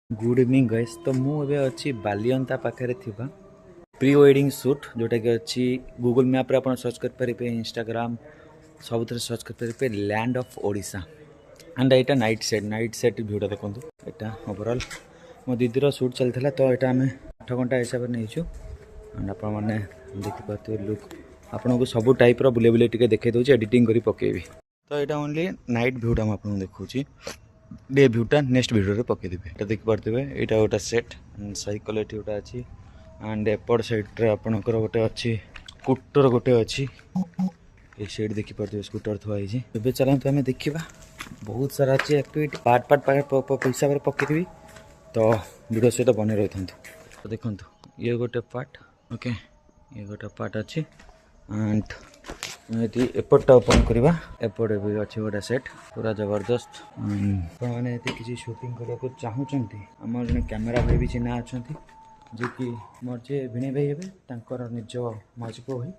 Good evening guys. तो मुझे अच्छी बालियंता पाखे थिबा प्री वेडिंग शूट जोटा कि अच्छी गूगल मैप रे आपण सर्च कर पारे, इंस्टाग्राम सब सर्च कर पारे, लैंड ऑफ ओडिशा। एंड यहाँ नाइट सेट भिडियो देखो। यहाँ ओवरऑल मो दीदीर शूट चलता तो यहाँ आम 8 घंटा हिसाब से नहीं। एंड आपने देखिपे लुक आपन को सब टाइप बुले बुले टे देखे दूसरी एडिटिंग कर पकेबी। तो यहाँ ओनली नाइट भ्यूटा मुझे देखा डे भ्यूटा नेक्स्ट वीडियो पकईदेवी। ये देखिपे यहाँ गोटे सेट साइकल ये गोटे अच्छी एंड एपट साइड्रे आपणकर गोटे अच्छी स्कूटर गोटे अच्छी ये सेट देखिपे स्कूटर थुआई। ए चलते आम देखा बहुत सारा अच्छी एक्टिविटी पार्ट पार्ट हिसाब से पकईदेवी। तो वीडियो सहित बने रही था। तो देखो ये गोटे पार्ट ओके ये गोटे पार्ट अच्छी एंड ये एपटा ओपन करवा एपटे भी अच्छे गोटे सेट पूरा जबरदस्त। मैंने किसी शूटिंग करने को चाहूँगी आम जन कैमेरा भाई भी चिन्ह अच्छा जी कि मोर जे भिणे भाई हे निज मजपो भाई